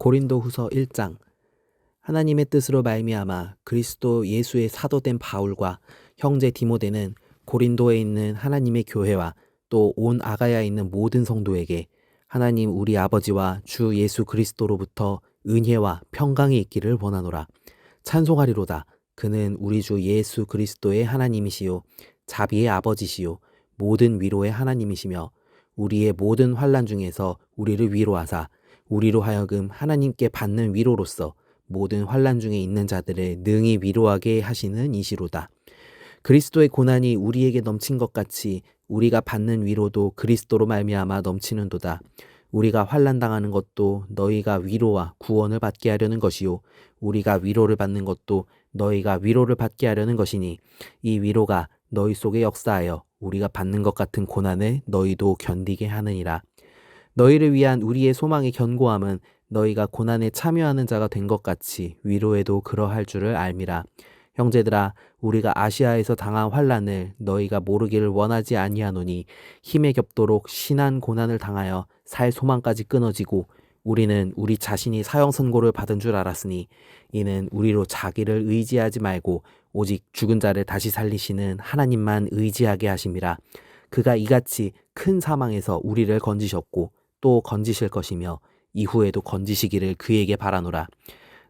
고린도후서 1장. 하나님의 뜻으로 말미암아 그리스도 예수의 사도된 바울과 형제 디모데는 고린도에 있는 하나님의 교회와 또 온 아가야에 있는 모든 성도에게 하나님 우리 아버지와 주 예수 그리스도로부터 은혜와 평강이 있기를 원하노라. 찬송하리로다. 그는 우리 주 예수 그리스도의 하나님이시요 자비의 아버지시요 모든 위로의 하나님이시며 우리의 모든 환난 중에서 우리를 위로하사 우리로 하여금 하나님께 받는 위로로서 모든 환난 중에 있는 자들을 능히 위로하게 하시는 이시로다. 그리스도의 고난이 우리에게 넘친 것 같이 우리가 받는 위로도 그리스도로 말미암아 넘치는도다. 우리가 환난 당하는 것도 너희가 위로와 구원을 받게 하려는 것이요 우리가 위로를 받는 것도 너희가 위로를 받게 하려는 것이니 이 위로가 너희 속에 역사하여 우리가 받는 것 같은 고난을 너희도 견디게 하느니라. 너희를 위한 우리의 소망의 견고함은 너희가 고난에 참여하는 자가 된 것 같이 위로에도 그러할 줄을 알미라. 형제들아, 우리가 아시아에서 당한 환난을 너희가 모르기를 원하지 아니하노니 힘에 겹도록 심한 고난을 당하여 살 소망까지 끊어지고 우리는 우리 자신이 사형 선고를 받은 줄 알았으니 이는 우리로 자기를 의지하지 말고 오직 죽은 자를 다시 살리시는 하나님만 의지하게 하심이라. 그가 이같이 큰 사망에서 우리를 건지셨고 또 건지실 것이며 이후에도 건지시기를 그에게 바라노라.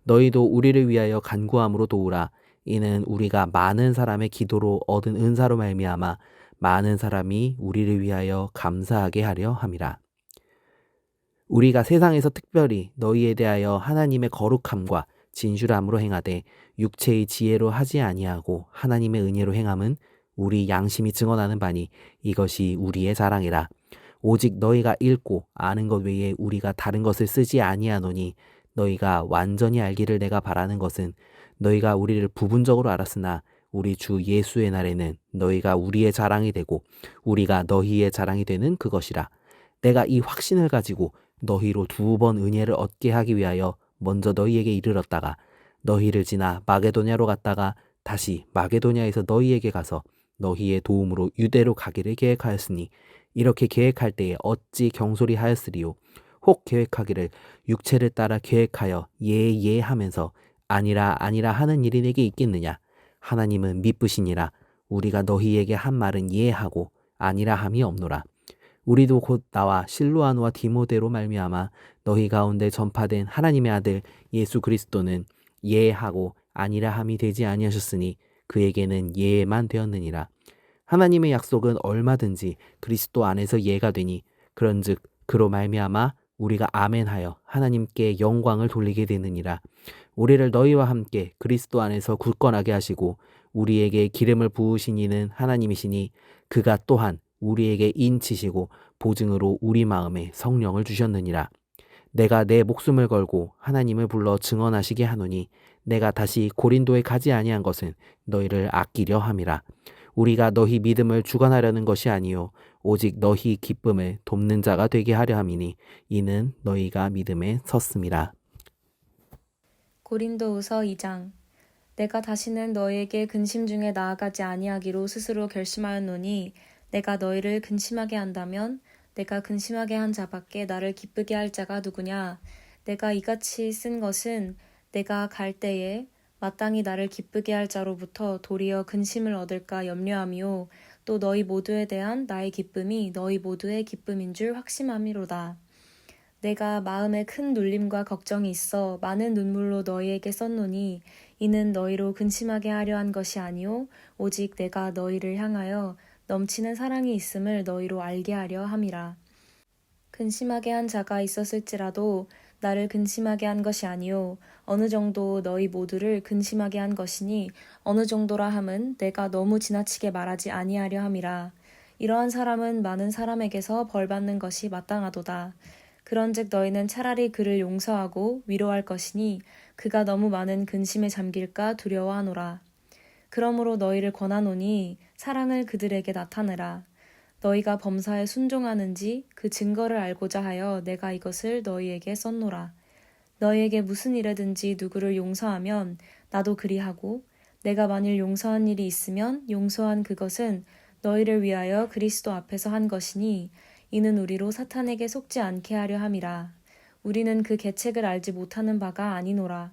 너희도 우리를 위하여 간구함으로 도우라. 이는 우리가 많은 사람의 기도로 얻은 은사로 말미암아 많은 사람이 우리를 위하여 감사하게 하려 함이라. 우리가 세상에서 특별히 너희에 대하여 하나님의 거룩함과 진실함으로 행하되 육체의 지혜로 하지 아니하고 하나님의 은혜로 행함은 우리 양심이 증언하는 바니 이것이 우리의 자랑이라. 오직 너희가 읽고 아는 것 외에 우리가 다른 것을 쓰지 아니하노니 너희가 완전히 알기를 내가 바라는 것은 너희가 우리를 부분적으로 알았으나 우리 주 예수의 날에는 너희가 우리의 자랑이 되고 우리가 너희의 자랑이 되는 그것이라. 내가 이 확신을 가지고 너희로 2번 은혜를 얻게 하기 위하여 먼저 너희에게 이르렀다가 너희를 지나 마게도냐로 갔다가 다시 마게도냐에서 너희에게 가서 너희의 도움으로 유대로 가기를 계획하였으니 이렇게 계획할 때에 어찌 경솔히 하였으리요. 혹 계획하기를 육체를 따라 계획하여 하면서 아니라 하는 일이 내게 있겠느냐. 하나님은 미쁘시니라. 우리가 너희에게 한 말은 예하고 아니라 함이 없노라. 우리도 곧 나와 실로아노와 디모데로 말미암아 너희 가운데 전파된 하나님의 아들 예수 그리스도는 예하고 아니라 함이 되지 아니하셨으니 그에게는 예만 되었느니라. 하나님의 약속은 얼마든지 그리스도 안에서 예가 되니 그런즉 그로 말미암아 우리가 아멘하여 하나님께 영광을 돌리게 되느니라. 우리를 너희와 함께 그리스도 안에서 굳건하게 하시고 우리에게 기름을 부으신 이는 하나님이시니 그가 또한 우리에게 인치시고 보증으로 우리 마음에 성령을 주셨느니라. 내가 내 목숨을 걸고 하나님을 불러 증언하시게 하노니 내가 다시 고린도에 가지 아니한 것은 너희를 아끼려 함이라. 우리가 너희 믿음을 주관하려는 것이 아니요 오직 너희 기쁨을 돕는 자가 되게 하려 함이니 이는 너희가 믿음에 섰음이라. 고린도후서 2장. 내가 다시는 너희에게 근심 중에 나아가지 아니하기로 스스로 결심하였노니 내가 너희를 근심하게 한다면 내가 근심하게 한 자밖에 나를 기쁘게 할 자가 누구냐. 내가 이같이 쓴 것은 내가 갈 때에 마땅히 나를 기쁘게 할 자로부터 도리어 근심을 얻을까 염려함이요 또 너희 모두에 대한 나의 기쁨이 너희 모두의 기쁨인 줄 확신함이로다. 내가 마음에 큰 눌림과 걱정이 있어 많은 눈물로 너희에게 썼노니 이는 너희로 근심하게 하려 한 것이 아니요 오직 내가 너희를 향하여 넘치는 사랑이 있음을 너희로 알게 하려 함이라. 근심하게 한 자가 있었을지라도 나를 근심하게 한 것이 아니요 어느 정도 너희 모두를 근심하게 한 것이니 어느 정도라 함은 내가 너무 지나치게 말하지 아니하려 함이라. 이러한 사람은 많은 사람에게서 벌받는 것이 마땅하도다. 그런즉 너희는 차라리 그를 용서하고 위로할 것이니 그가 너무 많은 근심에 잠길까 두려워하노라. 그러므로 너희를 권하노니 사랑을 그들에게 나타내라. 너희가 범사에 순종하는지 그 증거를 알고자 하여 내가 이것을 너희에게 썼노라. 너희에게 무슨 일에든지 누구를 용서하면 나도 그리하고 내가 만일 용서한 일이 있으면 용서한 그것은 너희를 위하여 그리스도 앞에서 한 것이니 이는 우리로 사탄에게 속지 않게 하려 함이라. 우리는 그 계책을 알지 못하는 바가 아니노라.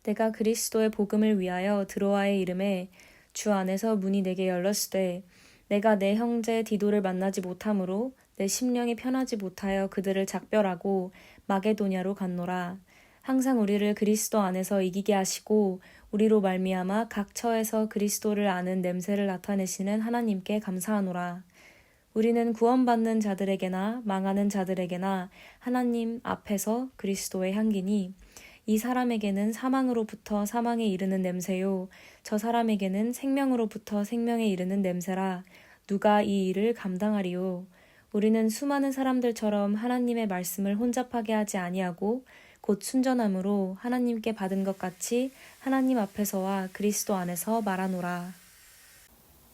내가 그리스도의 복음을 위하여 드로아의 이름에 주 안에서 문이 내게 열렸으되 내가 내 형제 디도를 만나지 못하므로 내 심령이 편하지 못하여 그들을 작별하고 마게도냐로 갔노라. 항상 우리를 그리스도 안에서 이기게 하시고 우리로 말미암아 각 처에서 그리스도를 아는 냄새를 나타내시는 하나님께 감사하노라. 우리는 구원받는 자들에게나 망하는 자들에게나 하나님 앞에서 그리스도의 향기니 이 사람에게는 사망으로부터 사망에 이르는 냄새요 저 사람에게는 생명으로부터 생명에 이르는 냄새라. 누가 이 일을 감당하리요. 우리는 수많은 사람들처럼 하나님의 말씀을 혼잡하게 하지 아니하고 곧 순전함으로 하나님께 받은 것 같이 하나님 앞에서와 그리스도 안에서 말하노라.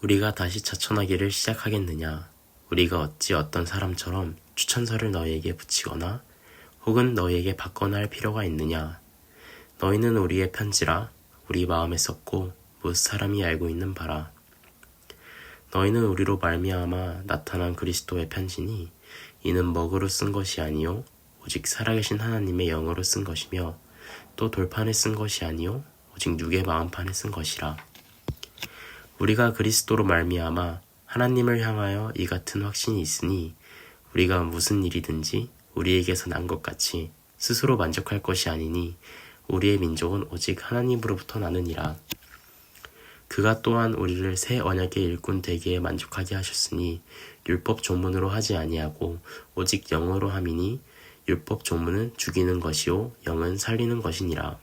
우리가 다시 자천하기를 시작하겠느냐? 우리가 어찌 어떤 사람처럼 추천서를 너희에게 붙이거나 혹은 너희에게 받거나 할 필요가 있느냐? 너희는 우리의 편지라 우리 마음에 썼고 무릇 사람이 알고 있는 바라. 너희는 우리로 말미암아 나타난 그리스도의 편지니 이는 먹으로 쓴 것이 아니요 오직 살아계신 하나님의 영으로 쓴 것이며 또 돌판에 쓴 것이 아니요 오직 육의 마음판에 쓴 것이라. 우리가 그리스도로 말미암아 하나님을 향하여 이 같은 확신이 있으니 우리가 무슨 일이든지 우리에게서 난 것 같이 스스로 만족할 것이 아니니 우리의 민족은 오직 하나님으로부터 나느니라. 그가 또한 우리를 새 언약의 일꾼 되기에 만족하게 하셨으니 율법 조문으로 하지 아니하고 오직 영으로 함이니 율법 조문은 죽이는 것이요 영은 살리는 것이니라.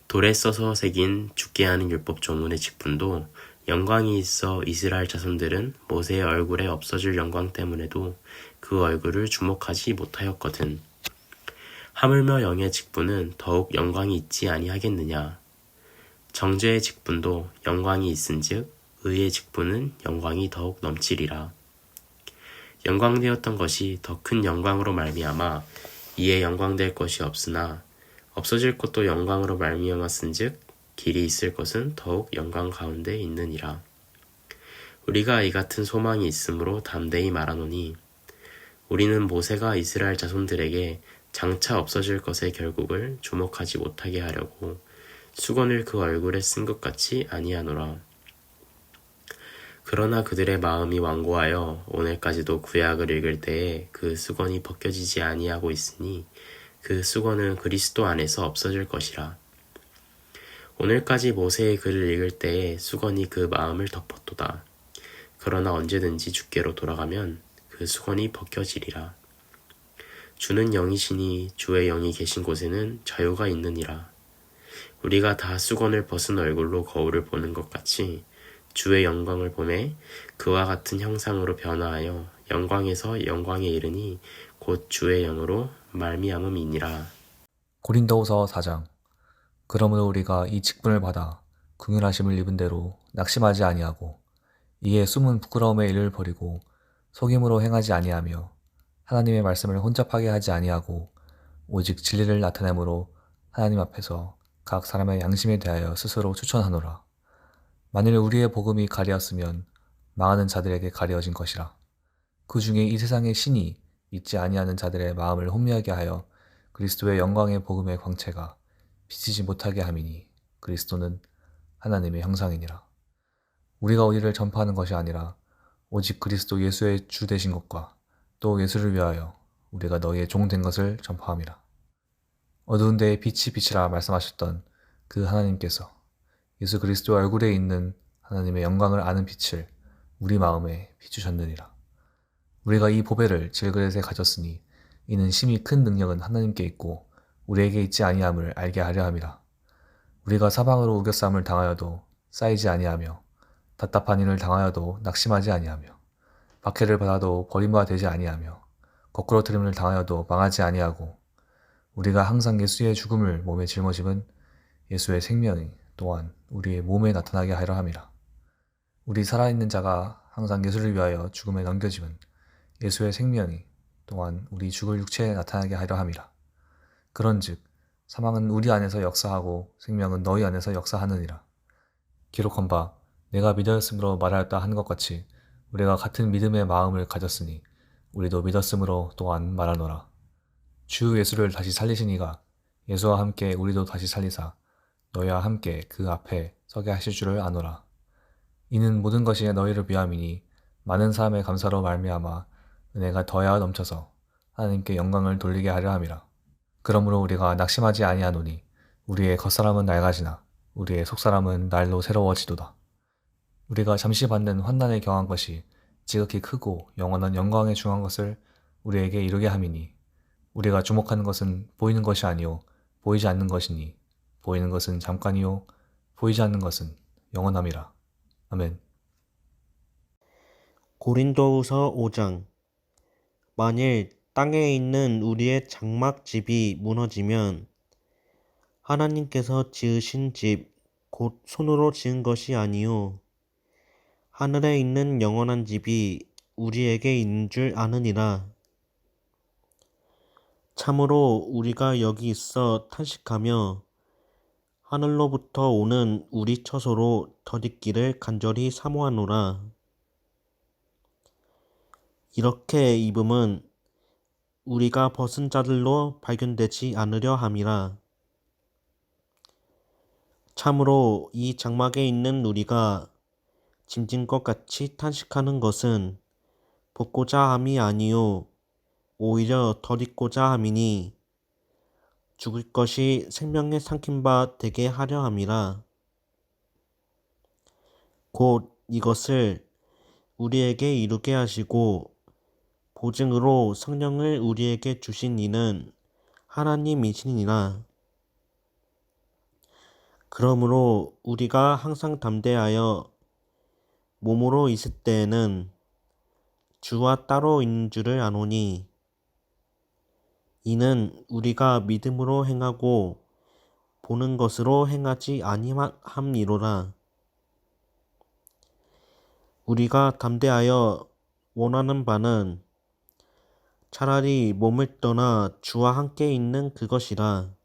돌에 써서 새긴 죽게 하는 율법 조문의 직분도 영광이 있어 이스라엘 자손들은 모세의 얼굴에 없어질 영광 때문에도 그 얼굴을 주목하지 못하였거든. 하물며 영의 직분은 더욱 영광이 있지 아니하겠느냐. 정죄의 직분도 영광이 있은즉 의의 직분은 영광이 더욱 넘치리라. 영광되었던 것이 더 큰 영광으로 말미암아 이에 영광될 것이 없으나 없어질 것도 영광으로 말미암았은즉 길이 있을 것은 더욱 영광 가운데 있느니라. 우리가 이 같은 소망이 있으므로 담대히 말하노니 우리는 모세가 이스라엘 자손들에게 장차 없어질 것의 결국을 주목하지 못하게 하려고 수건을 그 얼굴에 쓴 것 같이 아니하노라. 그러나 그들의 마음이 완고하여 오늘까지도 구약을 읽을 때에 그 수건이 벗겨지지 아니하고 있으니 그 수건은 그리스도 안에서 없어질 것이라. 오늘까지 모세의 글을 읽을 때에 수건이 그 마음을 덮었도다. 그러나 언제든지 주께로 돌아가면 그 수건이 벗겨지리라. 주는 영이시니 주의 영이 계신 곳에는 자유가 있느니라. 우리가 다 수건을 벗은 얼굴로 거울을 보는 것 같이 주의 영광을 보매 그와 같은 형상으로 변화하여 영광에서 영광에 이르니 곧 주의 영으로 말미암음이니라. 고린도후서 4장. 그러므로 우리가 이 직분을 받아 긍휼하심을 입은 대로 낙심하지 아니하고 이에 숨은 부끄러움의 일을 버리고 속임으로 행하지 아니하며 하나님의 말씀을 혼잡하게 하지 아니하고 오직 진리를 나타내므로 하나님 앞에서 각 사람의 양심에 대하여 스스로 추천하노라. 만일 우리의 복음이 가리었으면 망하는 자들에게 가리어진 것이라. 그 중에 이 세상의 신이 믿지 아니하는 자들의 마음을 혼미하게 하여 그리스도의 영광의 복음의 광채가 비치지 못하게 함이니 그리스도는 하나님의 형상이니라. 우리가 우리를 전파하는 것이 아니라 오직 그리스도 예수의 주 되신 것과 또 예수를 위하여 우리가 너희의 종 된 것을 전파함이라. 어두운 데에 빛이 빛이라 말씀하셨던 그 하나님께서 예수 그리스도 얼굴에 있는 하나님의 영광을 아는 빛을 우리 마음에 비추셨느니라. 우리가 이 보배를 질그릇에 가졌으니 이는 심히 큰 능력은 하나님께 있고 우리에게 있지 아니함을 알게 하려 함이라. 우리가 사방으로 우겨싸움을 당하여도 쌓이지 아니하며 답답한 일을 당하여도 낙심하지 아니하며 박해를 받아도 버림바 되지 아니하며 거꾸로 트림을 당하여도 망하지 아니하고 우리가 항상 예수의 죽음을 몸에 짊어짐은 예수의 생명이 또한 우리의 몸에 나타나게 하려 함이라. 우리 살아있는 자가 항상 예수를 위하여 죽음에 넘겨짐은 예수의 생명이 또한 우리 죽을 육체에 나타나게 하려 함이라. 그런즉 사망은 우리 안에서 역사하고 생명은 너희 안에서 역사하느니라. 기록한 바 내가 믿었으므로 말하였다 한 것 같이 우리가 같은 믿음의 마음을 가졌으니 우리도 믿었으므로 또한 말하노라. 주 예수를 다시 살리시니가 예수와 함께 우리도 다시 살리사 너희와 함께 그 앞에 서게 하실 줄을 아노라. 이는 모든 것이 너희를 위함이니 많은 사람의 감사로 말미암아 은혜가 더하여 넘쳐서 하나님께 영광을 돌리게 하려 함이라. 그러므로 우리가 낙심하지 아니하노니 우리의 겉사람은 낡아지나 우리의 속사람은 날로 새로워지도다. 우리가 잠시 받는 환난에 경한 것이 지극히 크고 영원한 영광에 중한 것을 우리에게 이루게 함이니 우리가 주목하는 것은 보이는 것이 아니요 보이지 않는 것이니 보이는 것은 잠깐이요 보이지 않는 것은 영원함이라. 아멘. 고린도후서 5장. 만일 땅에 있는 우리의 장막집이 무너지면 하나님께서 지으신 집 곧 손으로 지은 것이 아니요 하늘에 있는 영원한 집이 우리에게 있는 줄 아느니라. 참으로 우리가 여기 있어 탄식하며 하늘로부터 오는 우리 처소로 덧있기를 간절히 사모하노라. 이렇게 입음은 우리가 벗은 자들로 발견되지 않으려 함이라. 참으로 이 장막에 있는 우리가 짐진 것 같이 탄식하는 것은 벗고자 함이 아니요 오히려 덧입고자 함이니 죽을 것이 생명에 삼킨 바 되게 하려 함이라. 곧 이것을 우리에게 이루게 하시고 보증으로 성령을 우리에게 주신 이는 하나님이시니라. 그러므로 우리가 항상 담대하여 몸으로 있을 때에는 주와 따로 있는 줄을 아노니 이는 우리가 믿음으로 행하고 보는 것으로 행하지 아니함이로라. 우리가 담대하여 원하는 바는 차라리 몸을 떠나 주와 함께 있는 그것이라.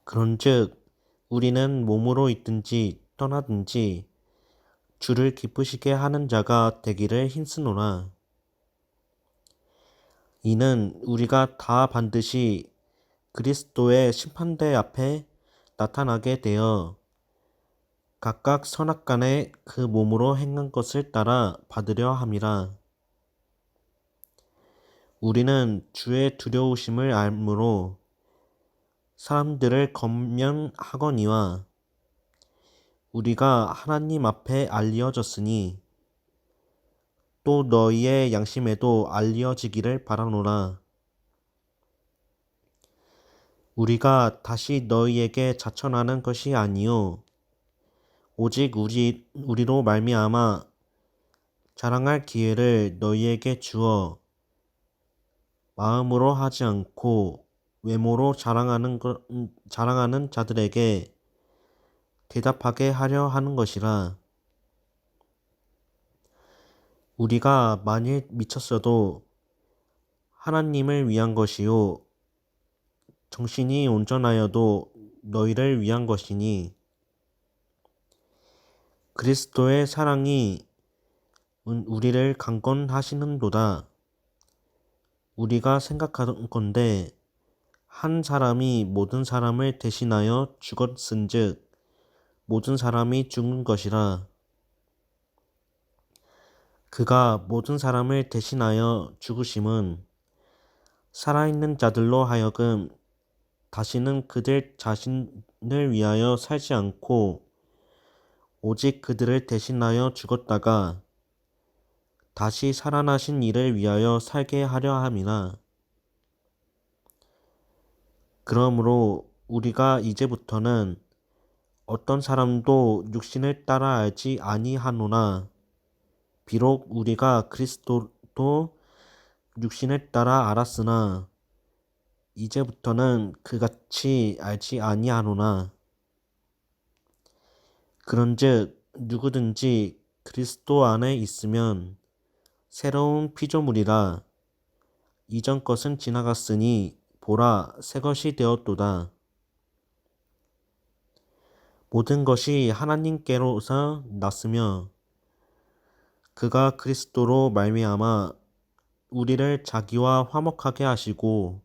그런즉 우리는 몸으로 있든지 떠나든지 주를 기쁘시게 하는 자가 되기를 힘쓰노라. 이는 우리가 다 반드시 그리스도의 심판대 앞에 나타나게 되어 각각 선악간에 그 몸으로 행한 것을 따라 받으려 함이라. 우리는 주의 두려우심을 알므로 사람들을 권면하거니와 우리가 하나님 앞에 알려졌으니 또 너희의 양심에도 알려지기를 바라노라. 우리가 다시 너희에게 자천하는 것이 아니요 오직 우리로 말미암아 자랑할 기회를 너희에게 주어 마음으로 하지 않고 외모로 자랑하는 자들에게 대답하게 하려 하는 것이라. 우리가 만일 미쳤어도 하나님을 위한 것이요 정신이 온전하여도 너희를 위한 것이니 그리스도의 사랑이 우리를 강권하시는도다. 우리가 생각하건대 한 사람이 모든 사람을 대신하여 죽었은즉 모든 사람이 죽은 것이라. 그가 모든 사람을 대신하여 죽으심은 살아있는 자들로 하여금 다시는 그들 자신을 위하여 살지 않고 오직 그들을 대신하여 죽었다가 다시 살아나신 이를 위하여 살게 하려 함이라. 그러므로 우리가 이제부터는 어떤 사람도 육신을 따라 알지 아니하노나 비록 우리가 그리스도도 육신을 따라 알았으나 이제부터는 그같이 알지 아니하노나. 그런즉 누구든지 그리스도 안에 있으면 새로운 피조물이라. 이전 것은 지나갔으니 보라 새 것이 되었도다. 모든 것이 하나님께로서 났으며 그가 그리스도로 말미암아 우리를 자기와 화목하게 하시고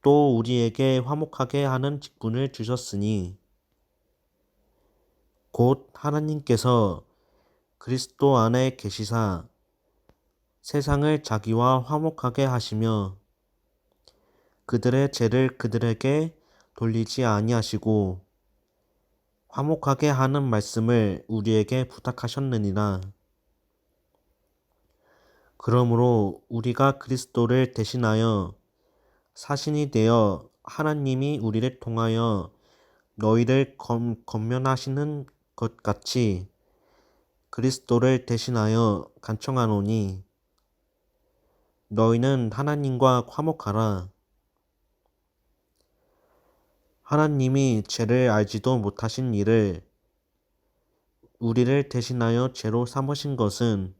또 우리에게 화목하게 하는 직분을 주셨으니 곧 하나님께서 그리스도 안에 계시사 세상을 자기와 화목하게 하시며 그들의 죄를 그들에게 돌리지 아니하시고 화목하게 하는 말씀을 우리에게 부탁하셨느니라. 그러므로 우리가 그리스도를 대신하여 사신이 되어 하나님이 우리를 통하여 너희를 권면하시는 것 같이 그리스도를 대신하여 간청하노니 너희는 하나님과 화목하라. 하나님이 죄를 알지도 못하신 이를 우리를 대신하여 죄로 삼으신 것은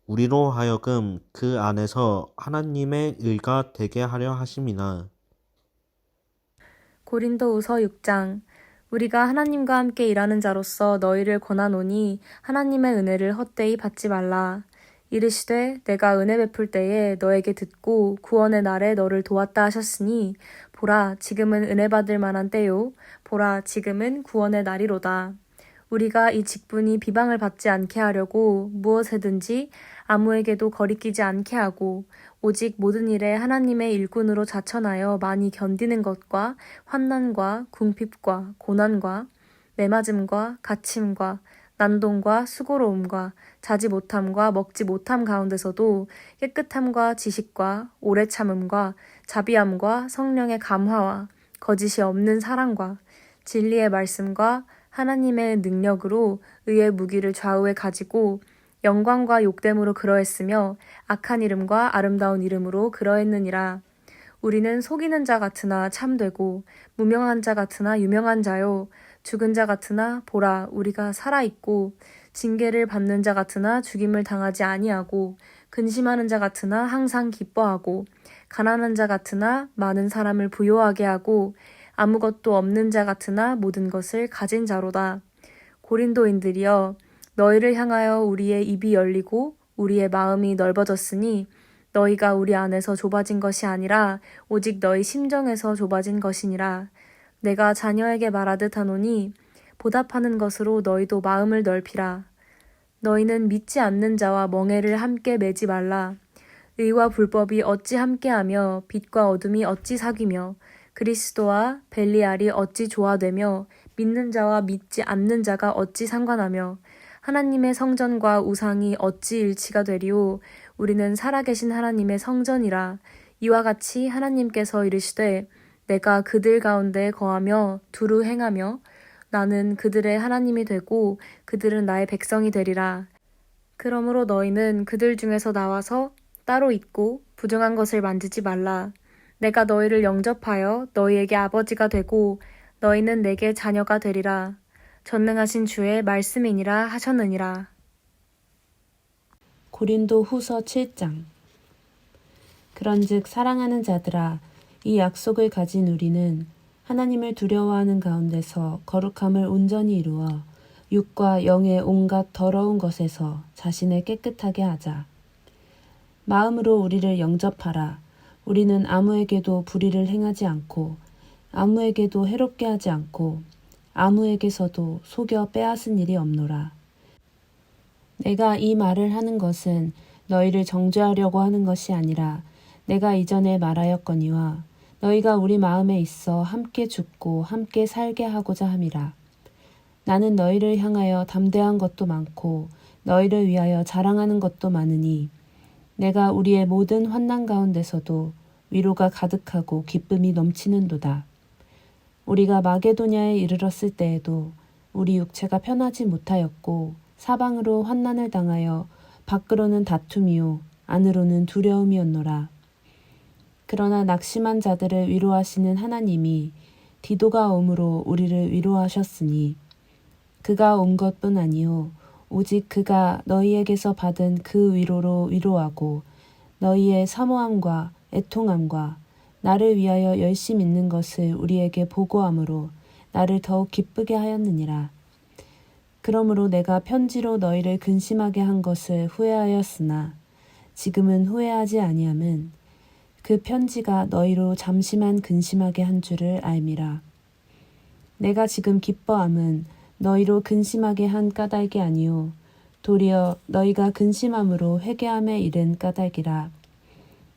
우리로 하여금 그 안에서 하나님의 의가 되게 하려 하심이나. 고린도후서 6장. 우리가 하나님과 함께 일하는 자로서 너희를 권하노니 하나님의 은혜를 헛되이 받지 말라. 이르시되 내가 은혜 베풀 때에 너에게 듣고 구원의 날에 너를 도왔다 하셨으니 보라 지금은 은혜 받을 만한 때요 보라 지금은 구원의 날이로다. 우리가 이 직분이 비방을 받지 않게 하려고 무엇에든지 아무에게도 거리끼지 않게 하고 오직 모든 일에 하나님의 일꾼으로 자천하여 많이 견디는 것과 환난과 궁핍과 고난과 매맞음과 갇힘과 난동과 수고로움과 자지 못함과 먹지 못함 가운데서도 깨끗함과 지식과 오래 참음과 자비함과 성령의 감화와 거짓이 없는 사랑과 진리의 말씀과 하나님의 능력으로 의의 무기를 좌우에 가지고 영광과 욕됨으로 그러했으며 악한 이름과 아름다운 이름으로 그러했느니라. 우리는 속이는 자 같으나 참되고 무명한 자 같으나 유명한 자요 죽은 자 같으나 보라 우리가 살아있고 징계를 받는 자 같으나 죽임을 당하지 아니하고 근심하는 자 같으나 항상 기뻐하고 가난한 자 같으나 많은 사람을 부요하게 하고 아무것도 없는 자 같으나 모든 것을 가진 자로다. 고린도인들이여 너희를 향하여 우리의 입이 열리고 우리의 마음이 넓어졌으니 너희가 우리 안에서 좁아진 것이 아니라 오직 너희 심정에서 좁아진 것이니라. 내가 자녀에게 말하듯 하노니 보답하는 것으로 너희도 마음을 넓히라. 너희는 믿지 않는 자와 멍에를 함께 매지 말라. 의와 불법이 어찌 함께하며 빛과 어둠이 어찌 사귀며 그리스도와 벨리알이 어찌 조화되며 믿는 자와 믿지 않는 자가 어찌 상관하며 하나님의 성전과 우상이 어찌 일치가 되리오. 우리는 살아계신 하나님의 성전이라. 이와 같이 하나님께서 이르시되 내가 그들 가운데 거하며 두루 행하며 나는 그들의 하나님이 되고 그들은 나의 백성이 되리라. 그러므로 너희는 그들 중에서 나와서 따로 있고 부정한 것을 만지지 말라. 내가 너희를 영접하여 너희에게 아버지가 되고 너희는 내게 자녀가 되리라. 전능하신 주의 말씀이니라 하셨느니라. 고린도 후서 7장. 그런즉 사랑하는 자들아 이 약속을 가진 우리는 하나님을 두려워하는 가운데서 거룩함을 온전히 이루어 육과 영의 온갖 더러운 것에서 자신을 깨끗하게 하자. 마음으로 우리를 영접하라. 우리는 아무에게도 불의를 행하지 않고 아무에게도 해롭게 하지 않고 아무에게서도 속여 빼앗은 일이 없노라. 내가 이 말을 하는 것은 너희를 정죄하려고 하는 것이 아니라 내가 이전에 말하였거니와 너희가 우리 마음에 있어 함께 죽고 함께 살게 하고자 함이라. 나는 너희를 향하여 담대한 것도 많고 너희를 위하여 자랑하는 것도 많으니 내가 우리의 모든 환난 가운데서도 위로가 가득하고 기쁨이 넘치는도다. 우리가 마게도냐에 이르렀을 때에도 우리 육체가 편하지 못하였고 사방으로 환난을 당하여 밖으로는 다툼이요 안으로는 두려움이었노라. 그러나 낙심한 자들을 위로하시는 하나님이 디도가 om으로 우리를 위로하셨으니 그가 온 것뿐 아니요 오직 그가 너희에게서 받은 그 위로로 위로하고 너희의 사모함과 애통함과 나를 위하여 열심 있는 것을 우리에게 보고함으로 나를 더욱 기쁘게 하였느니라. 그러므로 내가 편지로 너희를 근심하게 한 것을 후회하였으나 지금은 후회하지 아니함은 그 편지가 너희로 잠시만 근심하게 한 줄을 알미라. 내가 지금 기뻐함은 너희로 근심하게 한 까닭이 아니요 도리어 너희가 근심함으로 회개함에 이른 까닭이라.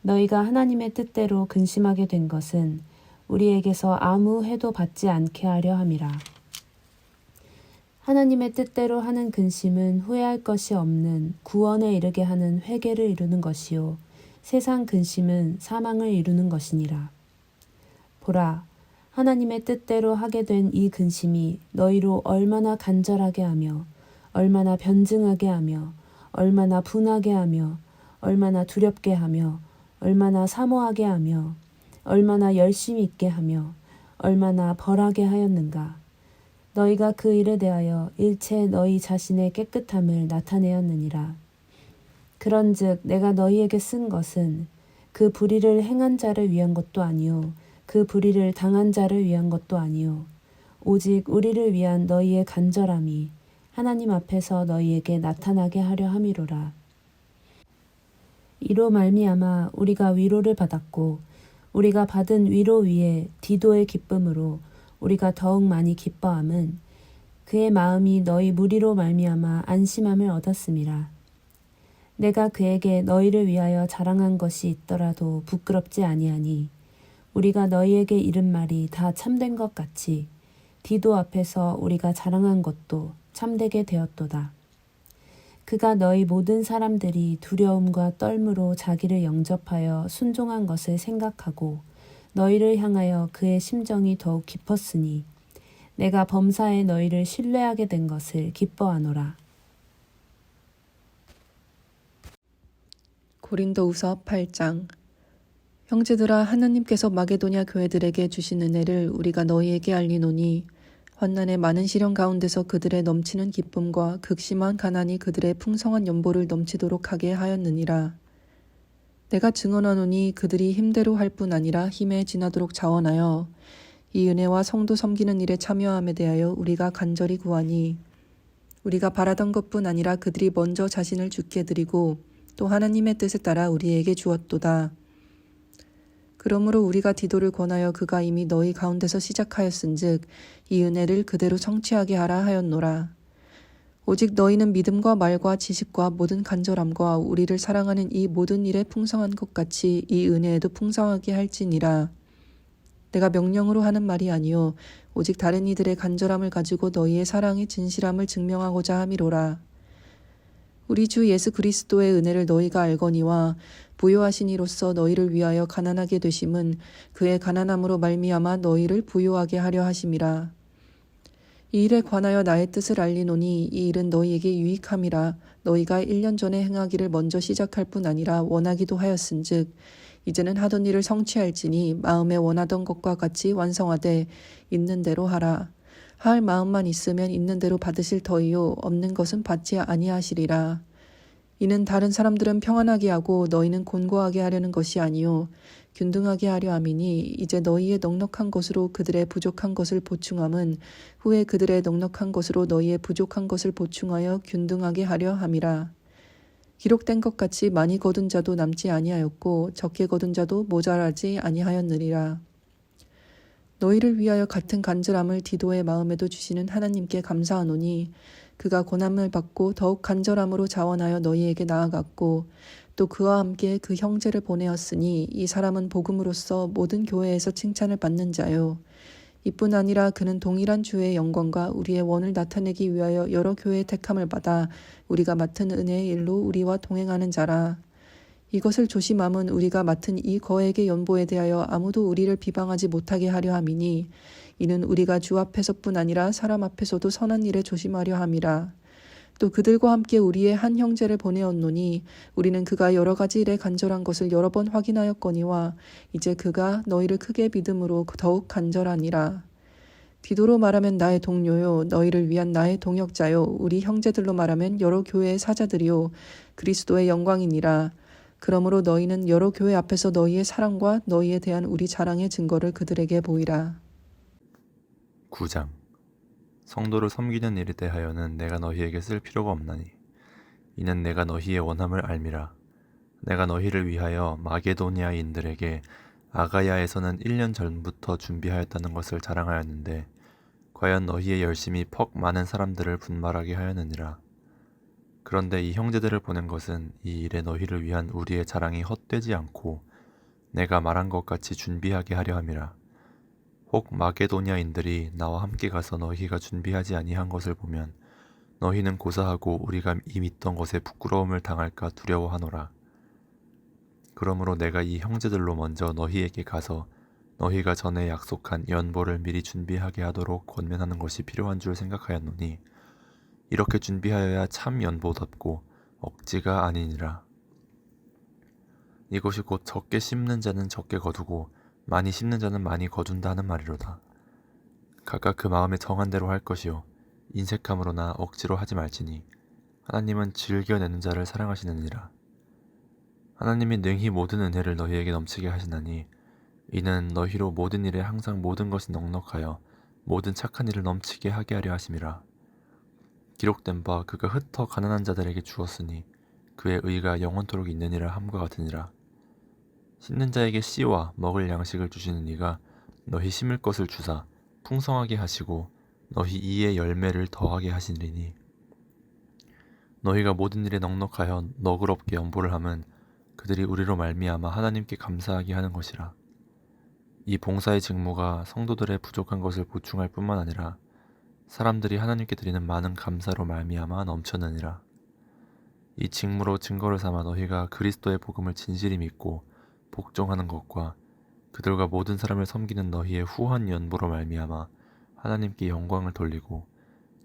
너희가 하나님의 뜻대로 근심하게 된 것은 우리에게서 아무 해도 받지 않게 하려 함이라. 하나님의 뜻대로 하는 근심은 후회할 것이 없는 구원에 이르게 하는 회개를 이루는 것이요 세상 근심은 사망을 이루는 것이니라. 보라, 하나님의 뜻대로 하게 된 이 근심이 너희로 얼마나 간절하게 하며 얼마나 변증하게 하며 얼마나 분하게 하며 얼마나 두렵게 하며 얼마나 사모하게 하며 얼마나 열심히 있게 하며 얼마나 벌하게 하였는가. 너희가 그 일에 대하여 일체 너희 자신의 깨끗함을 나타내었느니라. 그런즉 내가 너희에게 쓴 것은 그 불의를 행한 자를 위한 것도 아니요 그 불의를 당한 자를 위한 것도 아니요 오직 우리를 위한 너희의 간절함이 하나님 앞에서 너희에게 나타나게 하려 함이로라. 이로 말미암아 우리가 위로를 받았고 우리가 받은 위로 위에 디도의 기쁨으로 우리가 더욱 많이 기뻐함은 그의 마음이 너희 무리로 말미암아 안심함을 얻었음이라. 내가 그에게 너희를 위하여 자랑한 것이 있더라도 부끄럽지 아니하니 우리가 너희에게 이른 말이 다 참된 것 같이 디도 앞에서 우리가 자랑한 것도 참되게 되었도다. 그가 너희 모든 사람들이 두려움과 떨므로 자기를 영접하여 순종한 것을 생각하고 너희를 향하여 그의 심정이 더욱 깊었으니 내가 범사에 너희를 신뢰하게 된 것을 기뻐하노라. 고린도후서 8장. 형제들아, 하나님께서 마게도냐 교회들에게 주신 은혜를 우리가 너희에게 알리노니 환난의 많은 시련 가운데서 그들의 넘치는 기쁨과 극심한 가난이 그들의 풍성한 연보를 넘치도록 하게 하였느니라. 내가 증언하노니 그들이 힘대로 할 뿐 아니라 힘에 지나도록 자원하여 이 은혜와 성도 섬기는 일에 참여함에 대하여 우리가 간절히 구하니 우리가 바라던 것뿐 아니라 그들이 먼저 자신을 주께 드리고 또 하나님의 뜻에 따라 우리에게 주었도다. 그러므로 우리가 디도를 권하여 그가 이미 너희 가운데서 시작하였은즉 이 은혜를 그대로 성취하게 하라 하였노라. 오직 너희는 믿음과 말과 지식과 모든 간절함과 우리를 사랑하는 이 모든 일에 풍성한 것 같이 이 은혜에도 풍성하게 할지니라. 내가 명령으로 하는 말이 아니요 오직 다른 이들의 간절함을 가지고 너희의 사랑의 진실함을 증명하고자 함이로라. 우리 주 예수 그리스도의 은혜를 너희가 알거니와 부요하신 이로써 너희를 위하여 가난하게 되심은 그의 가난함으로 말미암아 너희를 부요하게 하려 하심이라. 이 일에 관하여 나의 뜻을 알리노니 이 일은 너희에게 유익함이라. 너희가 1년 전에 행하기를 먼저 시작할 뿐 아니라 원하기도 하였은즉 이제는 하던 일을 성취할지니 마음에 원하던 것과 같이 완성하되 있는 대로 하라. 할 마음만 있으면 있는 대로 받으실 터이요 없는 것은 받지 아니하시리라. 이는 다른 사람들은 평안하게 하고 너희는 곤고하게 하려는 것이 아니요 균등하게 하려 함이니 이제 너희의 넉넉한 것으로 그들의 부족한 것을 보충함은 후에 그들의 넉넉한 것으로 너희의 부족한 것을 보충하여 균등하게 하려 함이라. 기록된 것 같이 많이 거둔 자도 남지 아니하였고 적게 거둔 자도 모자라지 아니하였느니라. 너희를 위하여 같은 간절함을 디도의 마음에도 주시는 하나님께 감사하노니 그가 고난을 받고 더욱 간절함으로 자원하여 너희에게 나아갔고 또 그와 함께 그 형제를 보내었으니 이 사람은 복음으로써 모든 교회에서 칭찬을 받는 자요. 이뿐 아니라 그는 동일한 주의 영광과 우리의 원을 나타내기 위하여 여러 교회의 택함을 받아 우리가 맡은 은혜의 일로 우리와 동행하는 자라. 이것을 조심함은 우리가 맡은 이 거액의 연보에 대하여 아무도 우리를 비방하지 못하게 하려 함이니 이는 우리가 주 앞에서뿐 아니라 사람 앞에서도 선한 일에 조심하려 함이라. 또 그들과 함께 우리의 한 형제를 보내었노니 우리는 그가 여러 가지 일에 간절한 것을 여러 번 확인하였거니와 이제 그가 너희를 크게 믿음으로 더욱 간절하니라. 디도로 말하면 나의 동료요 너희를 위한 나의 동역자요 우리 형제들로 말하면 여러 교회의 사자들이요 그리스도의 영광이니라. 그러므로 너희는 여러 교회 앞에서 너희의 사랑과 너희에 대한 우리 자랑의 증거를 그들에게 보이라. 9장. 성도를 섬기는 일에 대하여는 내가 너희에게 쓸 필요가 없나니 이는 내가 너희의 원함을 알미라. 내가 너희를 위하여 마게도니아인들에게 아가야에서는 1년 전부터 준비하였다는 것을 자랑하였는데 과연 너희의 열심이 퍽 많은 사람들을 분발하게 하였느니라. 그런데 이 형제들을 보낸 것은 이 일에 너희를 위한 우리의 자랑이 헛되지 않고 내가 말한 것 같이 준비하게 하려 함이라. 혹 마게도니아인들이 나와 함께 가서 너희가 준비하지 아니한 것을 보면 너희는 고사하고 우리가 이 믿던 것에 부끄러움을 당할까 두려워하노라. 그러므로 내가 이 형제들로 먼저 너희에게 가서 너희가 전에 약속한 연보를 미리 준비하게 하도록 권면하는 것이 필요한 줄 생각하였노니 이렇게 준비하여야 참 연보답고 억지가 아니니라. 이것이 곧 적게 심는 자는 적게 거두고 많이 심는 자는 많이 거둔다 하는 말이로다. 각각 그 마음에 정한 대로 할 것이요 인색함으로나 억지로 하지 말지니 하나님은 즐겨내는 자를 사랑하시느니라. 하나님이 능히 모든 은혜를 너희에게 넘치게 하시나니 이는 너희로 모든 일에 항상 모든 것이 넉넉하여 모든 착한 일을 넘치게 하게 하려 하심이라. 기록된 바 그가 흩어 가난한 자들에게 주었으니 그의 의가 영원토록 있느니라 함과 같으니라. 심는 자에게 씨와 먹을 양식을 주시는 이가 너희 심을 것을 주사 풍성하게 하시고 너희 이의 열매를 더하게 하시리니 너희가 모든 일에 넉넉하여 너그럽게 연보를 함은 그들이 우리로 말미암아 하나님께 감사하게 하는 것이라. 이 봉사의 직무가 성도들의 부족한 것을 보충할 뿐만 아니라 사람들이 하나님께 드리는 많은 감사로 말미암아 넘쳐느니라. 이 직무로 증거를 삼아 너희가 그리스도의 복음을 진실히 믿고 복종하는 것과 그들과 모든 사람을 섬기는 너희의 후한 연보로 말미암아 하나님께 영광을 돌리고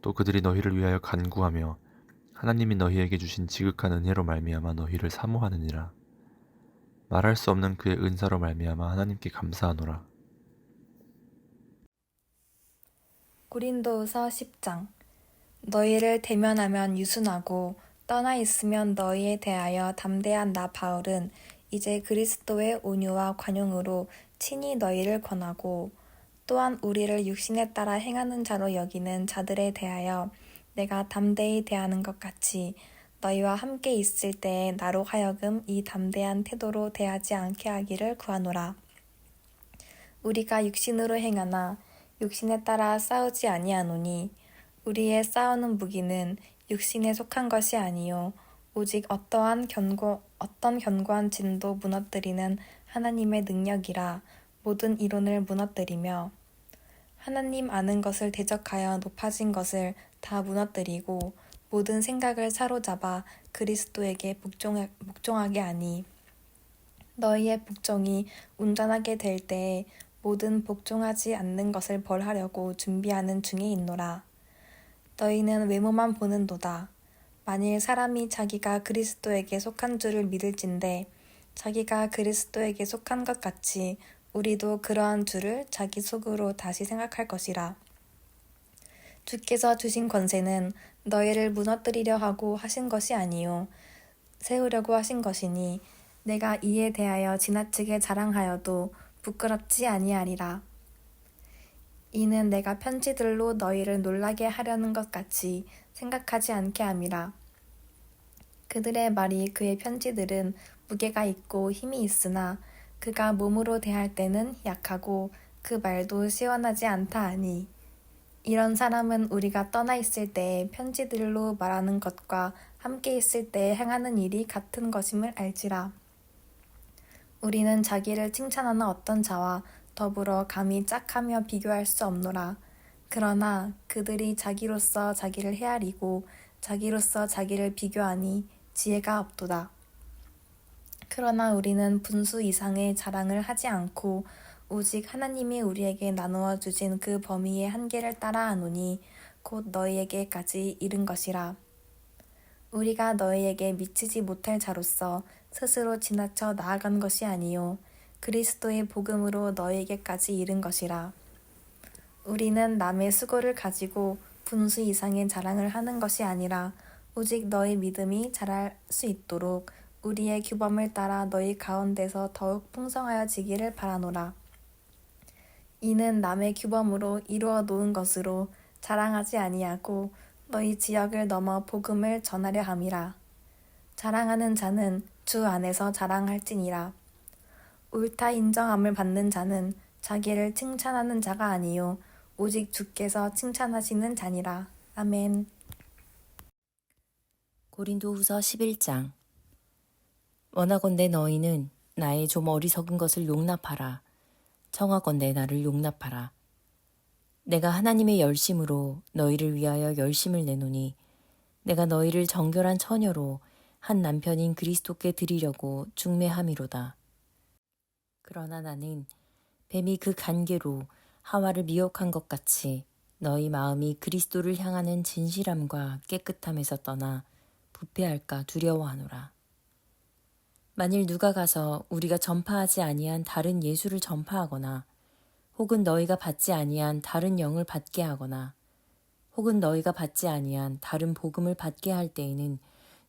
또 그들이 너희를 위하여 간구하며 하나님이 너희에게 주신 지극한 은혜로 말미암아 너희를 사모하느니라. 말할 수 없는 그의 은사로 말미암아 하나님께 감사하노라. 고린도후서 10장. 너희를 대면하면 유순하고 떠나 있으면 너희에 대하여 담대한 나 바울은 이제 그리스도의 온유와 관용으로 친히 너희를 권하고 또한 우리를 육신에 따라 행하는 자로 여기는 자들에 대하여 내가 담대히 대하는 것 같이 너희와 함께 있을 때에 나로 하여금 이 담대한 태도로 대하지 않게 하기를 구하노라. 우리가 육신으로 행하나 육신에 따라 싸우지 아니하노니 우리의 싸우는 무기는 육신에 속한 것이 아니요 오직 어떤 견고한 진도 무너뜨리는 하나님의 능력이라. 모든 이론을 무너뜨리며 하나님 아는 것을 대적하여 높아진 것을 다 무너뜨리고 모든 생각을 사로잡아 그리스도에게 복종하게 하니 너희의 복종이 온전하게 될 때에 모든 복종하지 않는 것을 벌하려고 준비하는 중에 있노라. 너희는 외모만 보는도다. 만일 사람이 자기가 그리스도에게 속한 줄을 믿을진대 자기가 그리스도에게 속한 것 같이 우리도 그러한 줄을 자기 속으로 다시 생각할 것이라. 주께서 주신 권세는 너희를 무너뜨리려 하고 하신 것이 아니요 세우려고 하신 것이니 내가 이에 대하여 지나치게 자랑하여도 부끄럽지 아니하리라. 이는 내가 편지들로 너희를 놀라게 하려는 것 같이 생각하지 않게 함이라. 그들의 말이 그의 편지들은 무게가 있고 힘이 있으나 그가 몸으로 대할 때는 약하고 그 말도 시원하지 않다 하니 이런 사람은 우리가 떠나 있을 때에 편지들로 말하는 것과 함께 있을 때에 행하는 일이 같은 것임을 알지라. 우리는 자기를 칭찬하는 어떤 자와 더불어 감히 짝하며 비교할 수 없노라. 그러나 그들이 자기로서 자기를 헤아리고 자기로서 자기를 비교하니 지혜가 없도다. 그러나 우리는 분수 이상의 자랑을 하지 않고 오직 하나님이 우리에게 나누어 주신 그 범위의 한계를 따라 하노니 곧 너희에게까지 이른 것이라. 우리가 너희에게 미치지 못할 자로서 스스로 지나쳐 나아간 것이 아니요 그리스도의 복음으로 너희에게까지 이른 것이라. 우리는 남의 수고를 가지고 분수 이상의 자랑을 하는 것이 아니라 오직 너희 믿음이 자랄 수 있도록 우리의 규범을 따라 너희 가운데서 더욱 풍성하여지기를 바라노라. 이는 남의 규범으로 이루어 놓은 것으로 자랑하지 아니하고 너희 지역을 넘어 복음을 전하려 함이라. 자랑하는 자는 주 안에서 자랑할지니라. 옳다 인정함을 받는 자는 자기를 칭찬하는 자가 아니요 오직 주께서 칭찬하시는 자니라. 아멘. 고린도후서 11장. 원하건대 너희는 나의 좀 어리석은 것을 용납하라. 청하건대 나를 용납하라. 내가 하나님의 열심으로 너희를 위하여 열심을 내노니 내가 너희를 정결한 처녀로 한 남편인 그리스도께 드리려고 중매함이로다. 그러나 나는 뱀이 그 간계로 하와를 미혹한 것 같이 너희 마음이 그리스도를 향하는 진실함과 깨끗함에서 떠나 부패할까 두려워하노라. 만일 누가 가서 우리가 전파하지 아니한 다른 예수를 전파하거나 혹은 너희가 받지 아니한 다른 영을 받게 하거나 혹은 너희가 받지 아니한 다른 복음을 받게 할 때에는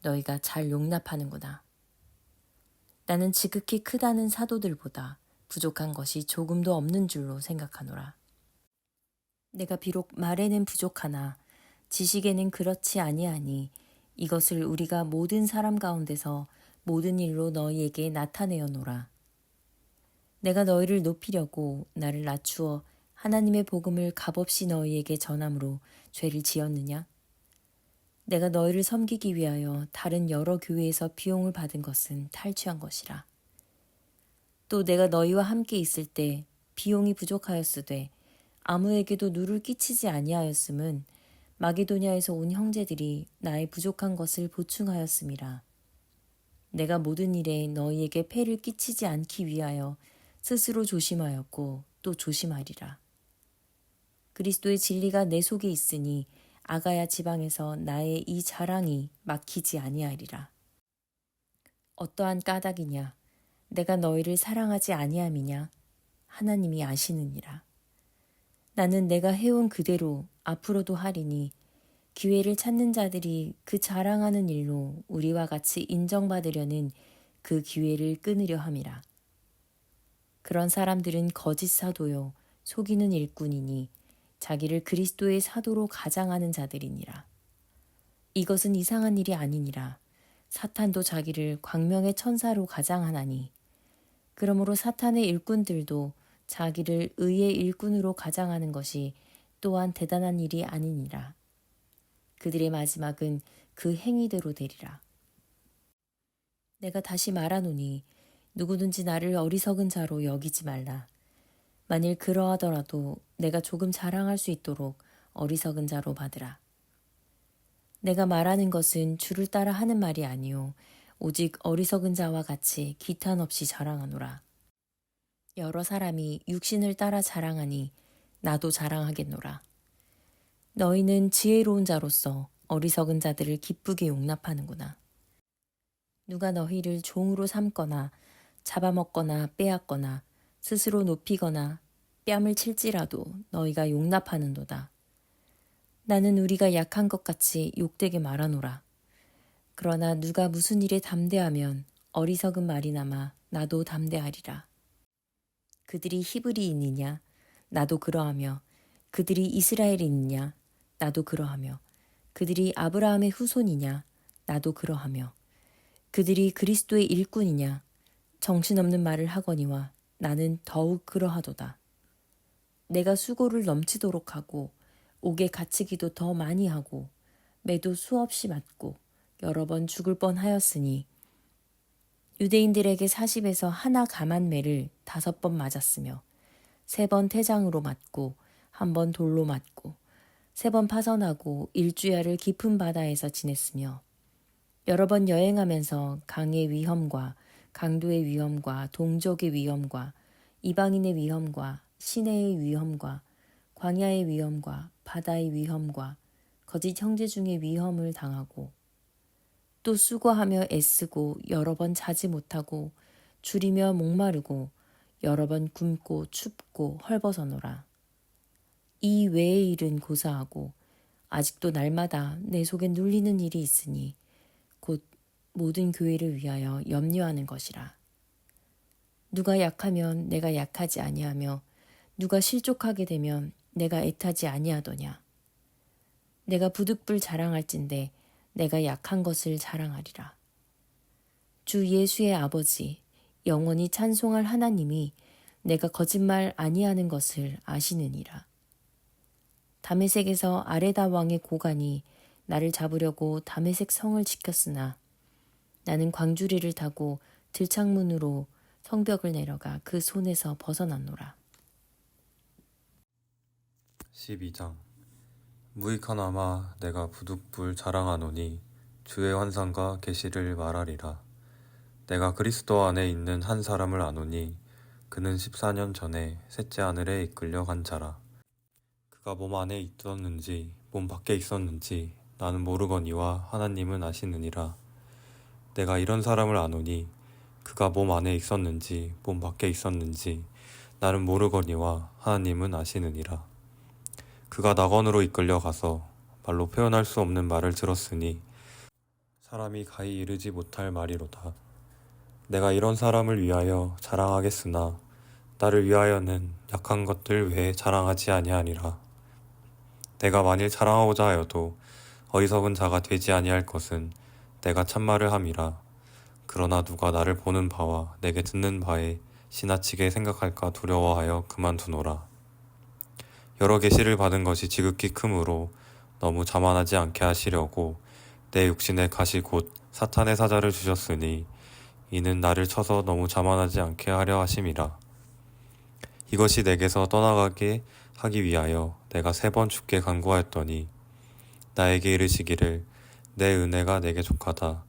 너희가 잘 용납하는구나. 나는 지극히 크다는 사도들보다 부족한 것이 조금도 없는 줄로 생각하노라. 내가 비록 말에는 부족하나 지식에는 그렇지 아니하니 이것을 우리가 모든 사람 가운데서 모든 일로 너희에게 나타내어노라. 내가 너희를 높이려고 나를 낮추어 하나님의 복음을 값없이 너희에게 전함으로 죄를 지었느냐? 내가 너희를 섬기기 위하여 다른 여러 교회에서 비용을 받은 것은 탈취한 것이라. 또 내가 너희와 함께 있을 때 비용이 부족하였으되 아무에게도 누를 끼치지 아니하였음은 마게도냐에서 온 형제들이 나의 부족한 것을 보충하였음이라. 내가 모든 일에 너희에게 폐를 끼치지 않기 위하여 스스로 조심하였고 또 조심하리라. 그리스도의 진리가 내 속에 있으니 아가야 지방에서 나의 이 자랑이 막히지 아니하리라. 어떠한 까닭이냐? 내가 너희를 사랑하지 아니함이냐? 하나님이 아시느니라. 나는 내가 해온 그대로 앞으로도 하리니 기회를 찾는 자들이 그 자랑하는 일로 우리와 같이 인정받으려는 그 기회를 끊으려 함이라. 그런 사람들은 거짓 사도요 속이는 일꾼이니 자기를 그리스도의 사도로 가장하는 자들이니라. 이것은 이상한 일이 아니니라. 사탄도 자기를 광명의 천사로 가장하나니 그러므로 사탄의 일꾼들도 자기를 의의 일꾼으로 가장하는 것이 또한 대단한 일이 아니니라. 그들의 마지막은 그 행위대로 되리라. 내가 다시 말하노니 누구든지 나를 어리석은 자로 여기지 말라. 만일 그러하더라도 내가 조금 자랑할 수 있도록 어리석은 자로 받으라. 내가 말하는 것은 주를 따라 하는 말이 아니요 오직 어리석은 자와 같이 기탄 없이 자랑하노라. 여러 사람이 육신을 따라 자랑하니 나도 자랑하겠노라. 너희는 지혜로운 자로서 어리석은 자들을 기쁘게 용납하는구나. 누가 너희를 종으로 삼거나 잡아먹거나 빼앗거나 스스로 높이거나 뺨을 칠지라도 너희가 용납하는도다. 나는 우리가 약한 것 같이 욕되게 말하노라. 그러나 누가 무슨 일에 담대하면 어리석은 말이나마 나도 담대하리라. 그들이 히브리인이냐? 나도 그러하며 그들이 이스라엘인이냐? 나도 그러하며 그들이 아브라함의 후손이냐? 나도 그러하며 그들이 그리스도의 일꾼이냐? 정신없는 말을 하거니와 나는 더욱 그러하도다. 내가 수고를 넘치도록 하고 옥에 갇히기도 더 많이 하고 매도 수없이 맞고 여러 번 죽을 뻔하였으니 유대인들에게 40에서 하나 감한 매를 5번 맞았으며 3번 태장으로 맞고 1번 돌로 맞고 3번 파선하고 일주야를 깊은 바다에서 지냈으며 여러 번 여행하면서 강의 위험과 강도의 위험과 동족의 위험과 이방인의 위험과 시내의 위험과 광야의 위험과 바다의 위험과 거짓 형제 중의 위험을 당하고 또 수고하며 애쓰고 여러 번 자지 못하고 줄이며 목마르고 여러 번 굶고 춥고 헐벗어노라. 이 외의 일은 고사하고 아직도 날마다 내 속에 눌리는 일이 있으니 곧 모든 교회를 위하여 염려하는 것이라. 누가 약하면 내가 약하지 아니하며 누가 실족하게 되면 내가 애타지 아니하더냐. 내가 부득불 자랑할진대 내가 약한 것을 자랑하리라. 주 예수의 아버지, 영원히 찬송할 하나님이 내가 거짓말 아니하는 것을 아시느니라. 다메섹에서 아레다 왕의 고관이 나를 잡으려고 다메섹 성을 지켰으나 나는 광주리를 타고 들창문으로 성벽을 내려가 그 손에서 벗어났노라. 12장 무익하나마 내가 부득불 자랑하노니 주의 환상과 계시를 말하리라. 내가 그리스도 안에 있는 한 사람을 아노니 그는 14년 전에 셋째 하늘에 이끌려 간 자라. 그가 몸 안에 있었는지 몸 밖에 있었는지 나는 모르거니와 하나님은 아시느니라. 내가 이런 사람을 아노니 그가 몸 안에 있었는지 몸 밖에 있었는지 나는 모르거니와 하나님은 아시느니라. 그가 낙원으로 이끌려 가서 말로 표현할 수 없는 말을 들었으니 사람이 가히 이르지 못할 말이로다. 내가 이런 사람을 위하여 자랑하겠으나 나를 위하여는 약한 것들 외에 자랑하지 아니하니라. 내가 만일 자랑하고자 하여도 어리석은 자가 되지 아니할 것은 내가 참말을 함이라. 그러나 누가 나를 보는 바와 내게 듣는 바에 지나치게 생각할까 두려워하여 그만두노라. 여러 계시를 받은 것이 지극히 크므로 너무 자만하지 않게 하시려고 내 육신의 가시 곧 사탄의 사자를 주셨으니 이는 나를 쳐서 너무 자만하지 않게 하려 하심이라. 이것이 내게서 떠나가게 하기 위하여 내가 3번 주께 간구하였더니 나에게 이르시기를 내 은혜가 내게 족하다.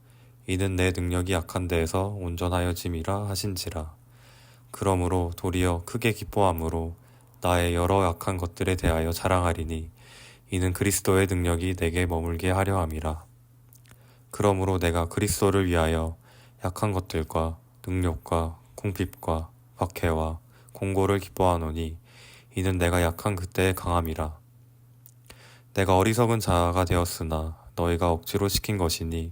이는 내 능력이 약한 데에서 온전하여짐이라 하신지라. 그러므로 도리어 크게 기뻐함으로 나의 여러 약한 것들에 대하여 자랑하리니 이는 그리스도의 능력이 내게 머물게 하려 함이라. 그러므로 내가 그리스도를 위하여 약한 것들과 능력과 궁핍과 박해와 공고를 기뻐하노니 이는 내가 약한 그때의 강함이라. 내가 어리석은 자가 되었으나 너희가 억지로 시킨 것이니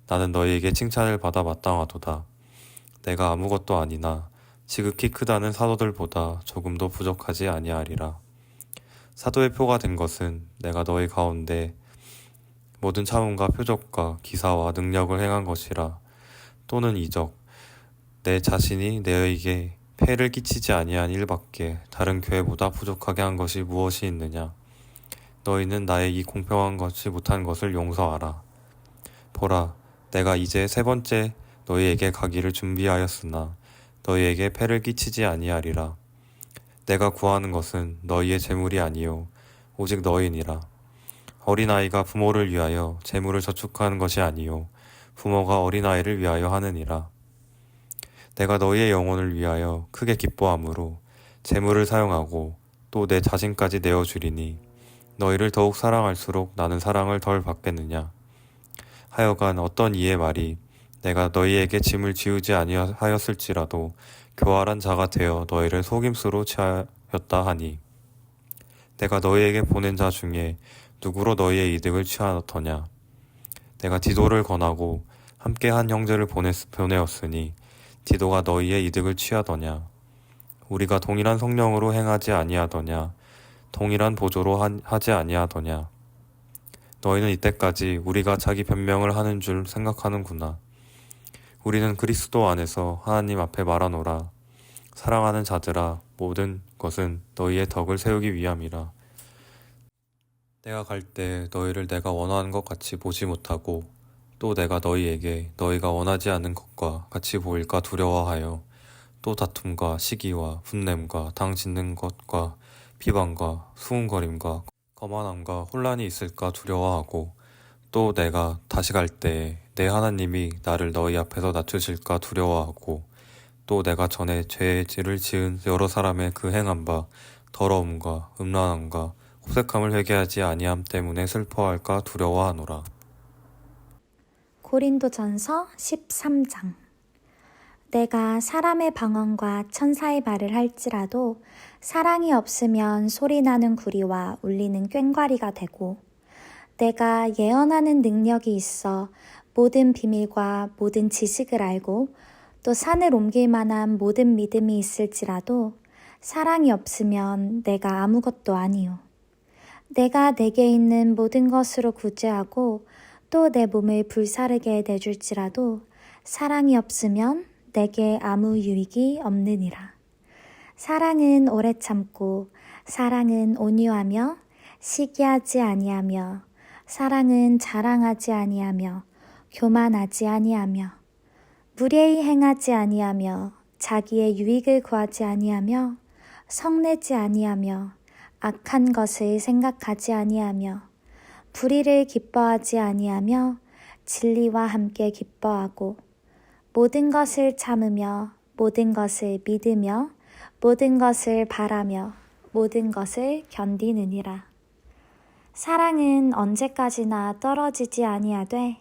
나는 너희에게 칭찬을 받아 마땅하도다. 내가 아무것도 아니나 지극히 크다는 사도들보다 조금도 부족하지 아니하리라. 사도의 표가 된 것은 내가 너희 가운데 모든 참음과 표적과 기사와 능력을 행한 것이라. 또는 이적 내 자신이 너희에게 폐를 끼치지 아니한 일밖에 다른 교회보다 부족하게 한 것이 무엇이 있느냐. 너희는 나의 이 공평한 것이 못한 것을 용서하라. 보라, 내가 이제 3번째 너희에게 가기를 준비하였으나 너희에게 폐를 끼치지 아니하리라. 내가 구하는 것은 너희의 재물이 아니요 오직 너희니라. 어린아이가 부모를 위하여 재물을 저축하는 것이 아니요 부모가 어린아이를 위하여 하느니라. 내가 너희의 영혼을 위하여 크게 기뻐함으로 재물을 사용하고 또 내 자신까지 내어주리니 너희를 더욱 사랑할수록 나는 사랑을 덜 받겠느냐. 하여간 어떤 이의 말이 내가 너희에게 짐을 지우지 아니하였을지라도 교활한 자가 되어 너희를 속임수로 취하였다 하니 내가 너희에게 보낸 자 중에 누구로 너희의 이득을 취하더냐. 내가 디도를 권하고 함께 한 형제를 보내었으니 디도가 너희의 이득을 취하더냐. 우리가 동일한 성령으로 행하지 아니하더냐. 동일한 보조로 하지 아니하더냐. 너희는 이때까지 우리가 자기 변명을 하는 줄 생각하는구나. 우리는 그리스도 안에서 하나님 앞에 말하노라. 사랑하는 자들아, 모든 것은 너희의 덕을 세우기 위함이라. 내가 갈 때 너희를 내가 원하는 것 같이 보지 못하고 또 내가 너희에게 너희가 원하지 않는 것과 같이 보일까 두려워하여 또 다툼과 시기와 분냄과 당 짓는 것과 비방과 수군거림과 거만함과 혼란이 있을까 두려워하고 또 내가 다시 갈 때에 내 하나님이 나를 너희 앞에서 낮추실까 두려워하고 또 내가 전에 죄를 지은 여러 사람의 그 행한 바 더러움과 음란함과 호색함을 회개하지 아니함 때문에 슬퍼할까 두려워하노라. 고린도전서 13장. 내가 사람의 방언과 천사의 말을 할지라도 사랑이 없으면 소리나는 구리와 울리는 꽹과리가 되고, 내가 예언하는 능력이 있어 모든 비밀과 모든 지식을 알고 또 산을 옮길 만한 모든 믿음이 있을지라도 사랑이 없으면 내가 아무것도 아니요. 내가 내게 있는 모든 것으로 구제하고 또 내 몸을 불사르게 내줄지라도 사랑이 없으면 내게 아무 유익이 없느니라. 사랑은 오래 참고 사랑은 온유하며 시기하지 아니하며 사랑은 자랑하지 아니하며 교만하지 아니하며 무례히 행하지 아니하며 자기의 유익을 구하지 아니하며 성내지 아니하며 악한 것을 생각하지 아니하며 불의를 기뻐하지 아니하며 진리와 함께 기뻐하고 모든 것을 참으며 모든 것을 믿으며 모든 것을 바라며 모든 것을 견디느니라. 사랑은 언제까지나 떨어지지 아니하되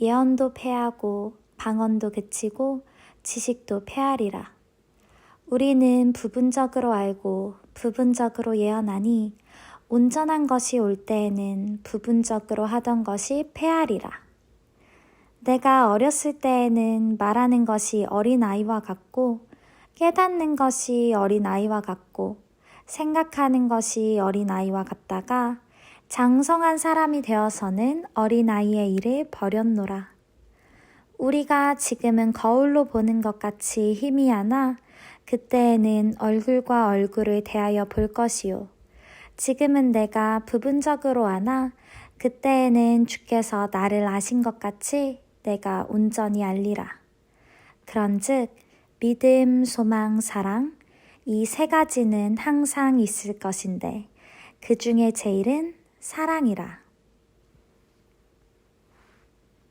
예언도 패하고 방언도 그치고 지식도 패하리라. 우리는 부분적으로 알고 부분적으로 예언하니 온전한 것이 올 때에는 부분적으로 하던 것이 패하리라. 내가 어렸을 때에는 말하는 것이 어린아이와 같고 깨닫는 것이 어린아이와 같고 생각하는 것이 어린아이와 같다가 장성한 사람이 되어서는 어린아이의 일을 버렸노라. 우리가 지금은 거울로 보는 것 같이 희미하나 그때에는 얼굴과 얼굴을 대하여 볼 것이요. 지금은 내가 부분적으로 아나 그때에는 주께서 나를 아신 것 같이 내가 온전히 알리라. 그런즉 믿음, 소망, 사랑 이 세 가지는 항상 있을 것인데 그 중에 제일은 사랑이라.